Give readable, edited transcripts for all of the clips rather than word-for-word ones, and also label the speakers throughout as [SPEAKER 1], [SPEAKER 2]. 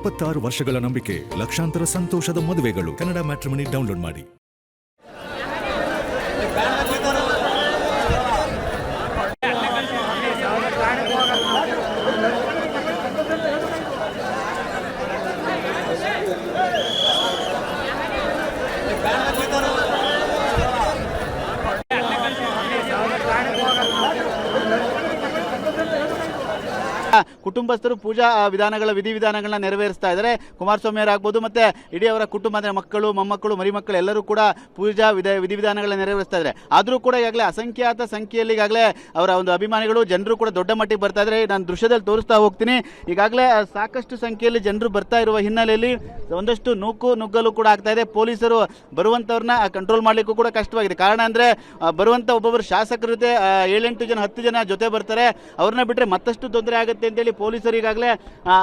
[SPEAKER 1] 26 ವರ್ಷಗಳ ನಂಬಿಕೆ, ಲಕ್ಷಾಂತರ ಸಂತೋಷದ ಮದುವೆಗಳು. ಕನ್ನಡ ಮ್ಯಾಟ್ರಿಮನಿ ಡೌನ್ಲೋಡ್ ಮಾಡಿ.
[SPEAKER 2] ಕುಟುಂಬಸ್ಥರು ಪೂಜಾ ವಿಧಿವಿಧಾನಗಳನ್ನ ನೆರವೇರಿಸ್ತಾ ಇದ್ದಾರೆ. ಕುಮಾರಸ್ವಾಮಿ ಅವರಾಗಬಹುದು ಮತ್ತೆ ಇಡೀ ಅವರ ಕುಟುಂಬ ಅಂದ್ರೆ ಮಕ್ಕಳು, ಮೊಮ್ಮಕ್ಕಳು, ಮರಿಮಕ್ಕಳು ಎಲ್ಲರೂ ಕೂಡ ಪೂಜಾ ವಿಧಿವಿಧಾನಗಳನ್ನ ನೆರವೇರಿಸ್ತಾ ಇದ್ದಾರೆ. ಆದರೂ ಕೂಡ ಈಗಾಗಲೇ ಅಸಂಖ್ಯಾತ ಸಂಖ್ಯೆಯಲ್ಲಿ ಈಗಾಗಲೇ ಅವರ ಒಂದು ಅಭಿಮಾನಿಗಳು ಜನರು ಕೂಡ ದೊಡ್ಡ ಮಟ್ಟಿಗೆ ಬರ್ತಾ ಇದ್ದಾರೆ. ನಾನು ದೃಶ್ಯದಲ್ಲಿ ತೋರಿಸ್ತಾ ಹೋಗ್ತೀನಿ. ಈಗಾಗಲೇ ಸಾಕಷ್ಟು ಸಂಖ್ಯೆಯಲ್ಲಿ ಜನರು ಬರ್ತಾ ಇರುವ ಹಿನ್ನೆಲೆಯಲ್ಲಿ ಒಂದಷ್ಟು ನುಗ್ಗಲು ಕೂಡ ಆಗ್ತಾ ಇದೆ. ಪೊಲೀಸರು ಬರುವಂತವ್ರನ್ನ ಕಂಟ್ರೋಲ್ ಮಾಡ್ಲಿಕ್ಕೂ ಕೂಡ ಕಷ್ಟವಾಗಿದೆ. ಕಾರಣ ಅಂದ್ರೆ ಬರುವಂತ ಒಬ್ಬೊಬ್ಬರು ಶಾಸಕರ ಜೊತೆ 7-8 ಜನ 10 ಜನ ಜೊತೆ ಬರ್ತಾರೆ. ಅವ್ರನ್ನ ಬಿಟ್ರೆ ಮತ್ತಷ್ಟು ತೊಂದರೆ ಆಗುತ್ತೆ ಅಂತೇಳಿ ಪೊಲೀಸರು ಈಗಾಗಲೇ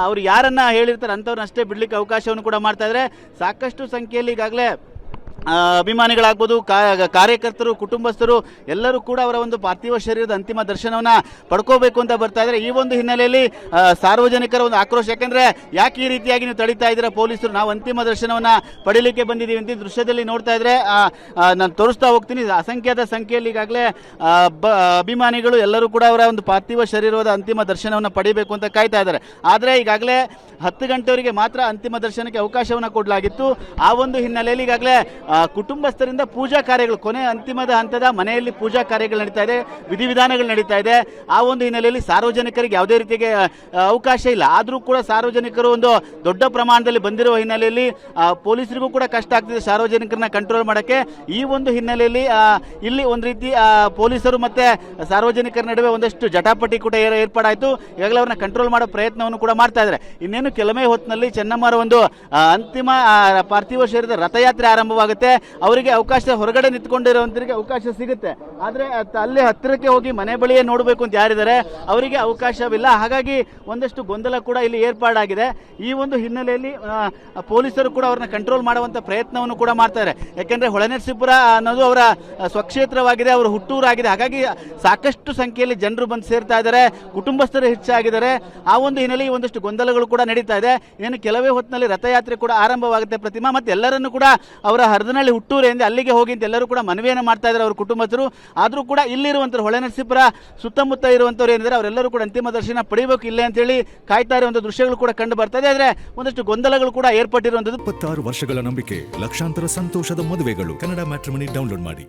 [SPEAKER 2] ಅವ್ರು ಯಾರನ್ನ ಹೇಳಿರ್ತಾರೆ ಅಂಥವ್ರನ್ನ ಅಷ್ಟೇ ಬಿಡ್ಲಿಕ್ಕೆ ಅವಕಾಶವನ್ನು ಕೂಡ ಮಾಡ್ತಾ ಇದ್ದಾರೆ. ಸಾಕಷ್ಟು ಸಂಖ್ಯೆಯಲ್ಲಿ ಈಗಾಗಲೇ ಅಭಿಮಾನಿಗಳಾಗ್ಬೋದು, ಕಾರ್ಯಕರ್ತರು, ಕುಟುಂಬಸ್ಥರು ಎಲ್ಲರೂ ಕೂಡ ಅವರ ಒಂದು ಪಾರ್ಥಿವ ಶರೀರದ ಅಂತಿಮ ದರ್ಶನವನ್ನ ಪಡ್ಕೋಬೇಕು ಅಂತ ಬರ್ತಾ ಇದ್ದಾರೆ. ಈ ಒಂದು ಹಿನ್ನೆಲೆಯಲ್ಲಿ ಸಾರ್ವಜನಿಕರ ಒಂದು ಆಕ್ರೋಶ, ಯಾಕಂದ್ರೆ ಯಾಕೆ ಈ ರೀತಿಯಾಗಿ ನೀವು ತಡೀತಾ ಇದ್ದೀರಾ ಪೊಲೀಸರು, ನಾವು ಅಂತಿಮ ದರ್ಶನವನ್ನ ಪಡೀಲಿಕ್ಕೆ ಬಂದಿದ್ದೀವಿ ಅಂತ ದೃಶ್ಯದಲ್ಲಿ ನೋಡ್ತಾ ಇದ್ರೆ ನಾನು ತೋರಿಸ್ತಾ ಹೋಗ್ತೀನಿ. ಅಸಂಖ್ಯಾತ ಸಂಖ್ಯೆಯಲ್ಲಿ ಈಗಾಗಲೇ ಅಭಿಮಾನಿಗಳು ಎಲ್ಲರೂ ಕೂಡ ಅವರ ಒಂದು ಪಾರ್ಥಿವ ಶರೀರದ ಅಂತಿಮ ದರ್ಶನವನ್ನು ಪಡಿಬೇಕು ಅಂತ ಕಾಯ್ತಾ ಇದ್ದಾರೆ. ಆದರೆ ಈಗಾಗಲೇ 10 ಗಂಟೆವರೆಗೆ ಮಾತ್ರ ಅಂತಿಮ ದರ್ಶನಕ್ಕೆ ಅವಕಾಶವನ್ನು ಕೊಡಲಾಗಿತ್ತು. ಆ ಒಂದು ಹಿನ್ನೆಲೆಯಲ್ಲಿ ಈಗಾಗಲೇ ಕುಟುಂಬಸ್ಥರಿಂದ ಪೂಜಾ ಕಾರ್ಯಗಳು, ಕೊನೆ ಅಂತಿಮದ ಹಂತದ ಮನೆಯಲ್ಲಿ ಪೂಜಾ ಕಾರ್ಯಗಳು ನಡೀತಾ ಇದೆ, ವಿಧಿವಿಧಾನಗಳು ನಡೀತಾ ಇದೆ. ಆ ಒಂದು ಹಿನ್ನೆಲೆಯಲ್ಲಿ ಸಾರ್ವಜನಿಕರಿಗೆ ಯಾವುದೇ ರೀತಿಗೆ ಅವಕಾಶ ಇಲ್ಲ. ಆದರೂ ಕೂಡ ಸಾರ್ವಜನಿಕರು ಒಂದು ದೊಡ್ಡ ಪ್ರಮಾಣದಲ್ಲಿ ಬಂದಿರುವ ಹಿನ್ನೆಲೆಯಲ್ಲಿ ಪೊಲೀಸರಿಗೂ ಕೂಡ ಕಷ್ಟ ಆಗ್ತಿದೆ ಸಾರ್ವಜನಿಕರನ್ನ ಕಂಟ್ರೋಲ್ ಮಾಡೋಕ್ಕೆ. ಈ ಒಂದು ಹಿನ್ನೆಲೆಯಲ್ಲಿ ಇಲ್ಲಿ ಒಂದು ರೀತಿ ಪೊಲೀಸರು ಮತ್ತೆ ಸಾರ್ವಜನಿಕರ ನಡುವೆ ಒಂದಷ್ಟು ಜಟಾಪಟಿ ಕೂಡ ಏರ್ಪಾಡಾಯಿತು. ಈಗಾಗಲೇ ಅವ್ರನ್ನ ಕಂಟ್ರೋಲ್ ಮಾಡೋ ಪ್ರಯತ್ನವನ್ನು ಕೂಡ ಮಾಡ್ತಾ ಇದ್ದಾರೆ. ಇನ್ನೇನು ಕೆಲವೇ ಹೊತ್ತಿನಲ್ಲಿ ಚೆನ್ನಮ್ಮರ ಒಂದು ಅಂತಿಮ ಪಾರ್ಥಿವ ಶರೀರದ ರಥಯಾತ್ರೆ ಆರಂಭವಾಗುತ್ತೆ. ಅವರಿಗೆ ಅವಕಾಶ, ಹೊರಗಡೆ ನಿಂತ್ಕೊಂಡಿರುವಂತರಿಗೆ ಅವಕಾಶ ಸಿಗುತ್ತೆ. ಆದ್ರೆ ಅಲ್ಲಿ ಹತ್ತಿರಕ್ಕೆ ಹೋಗಿ ಮನೆ ಬಳಿಯೇ ನೋಡಬೇಕು ಅಂತ ಯಾರಿದ್ದಾರೆ ಅವರಿಗೆ ಅವಕಾಶವಿಲ್ಲ. ಹಾಗಾಗಿ ಒಂದಷ್ಟು ಗೊಂದಲ ಕೂಡ ಇಲ್ಲಿ ಏರ್ಪಾಡಾಗಿದೆ. ಈ ಒಂದು ಹಿನ್ನೆಲೆಯಲ್ಲಿ ಪೊಲೀಸರು ಕೂಡ ಅವ್ರನ್ನ ಕಂಟ್ರೋಲ್ ಮಾಡುವಂತ ಪ್ರಯತ್ನವನ್ನು ಕೂಡ ಮಾಡ್ತಾರೆ. ಯಾಕೆಂದ್ರೆ ಹೊಳೆನರಸೀಪುರ ಅನ್ನೋದು ಅವರ ಸ್ವಕ್ಷೇತ್ರವಾಗಿದೆ, ಅವರ ಹುಟ್ಟೂರಾಗಿದೆ. ಹಾಗಾಗಿ ಸಾಕಷ್ಟು ಸಂಖ್ಯೆಯಲ್ಲಿ ಜನರು ಬಂದು ಸೇರ್ತಾ ಇದ್ದಾರೆ, ಕುಟುಂಬಸ್ಥರು ಹೆಚ್ಚಾಗಿದ್ದಾರೆ. ಆ ಒಂದು ಹಿನ್ನೆಲೆಯಲ್ಲಿ ಒಂದಷ್ಟು ಗೊಂದಲಗಳು ಕೂಡ ನಡೀತಾ ಇದೆ. ಏನು ಕೆಲವೇ ಹೊತ್ತಿನಲ್ಲಿ ರಥಯಾತ್ರೆ ಕೂಡ ಆರಂಭವಾಗುತ್ತೆ. ಪ್ರತಿಮಾ ಮತ್ತೆ ಎಲ್ಲರನ್ನು ಕೂಡ ಅವರ ಹರದನಹಳ್ಳಿ ಹುಟ್ಟೂರು ಎಂದು ಅಲ್ಲಿಗೆ ಹೋಗಿ ಅಂತ ಎಲ್ಲರೂ ಕೂಡ ಮನವಿಯನ್ನು ಮಾಡ್ತಾ ಇದ್ದಾರೆ ಅವರ ಕುಟುಂಬಸ್ಥರು. ಆದರೂ ಕೂಡ ಇಲ್ಲಿರುವಂಥವ್ರು, ಹೊಳೆನರಸೀಪುರ ಸುತ್ತಮುತ್ತ ಇರುವಂಥವ್ರು ಏನಿದ್ದಾರೆ ಅವರೆಲ್ಲರೂ ಕೂಡ ಅಂತಿಮ ದರ್ಶನ ಪಡಿಬೇಕು ಇಲ್ಲೇ ಅಂತೇಳಿ ಕಾಯ್ತಾ ಇರುವಂಥ ದೃಶ್ಯಗಳು ಕೂಡ ಕಂಡು ಬರ್ತಾ ಇದೆ. ಆದರೆ ಒಂದಷ್ಟು ಗೊಂದಲಗಳು ಕೂಡ ಏರ್ಪಟ್ಟಿರುವಂಥದ್ದು.
[SPEAKER 1] 26 ವರ್ಷಗಳ ನಂಬಿಕೆ, ಲಕ್ಷಾಂತರ ಸಂತೋಷದ ಮದುವೆಗಳು. ಕನ್ನಡ ಮ್ಯಾಟ್ರಿಮನಿ ಡೌನ್ಲೋಡ್ ಮಾಡಿ.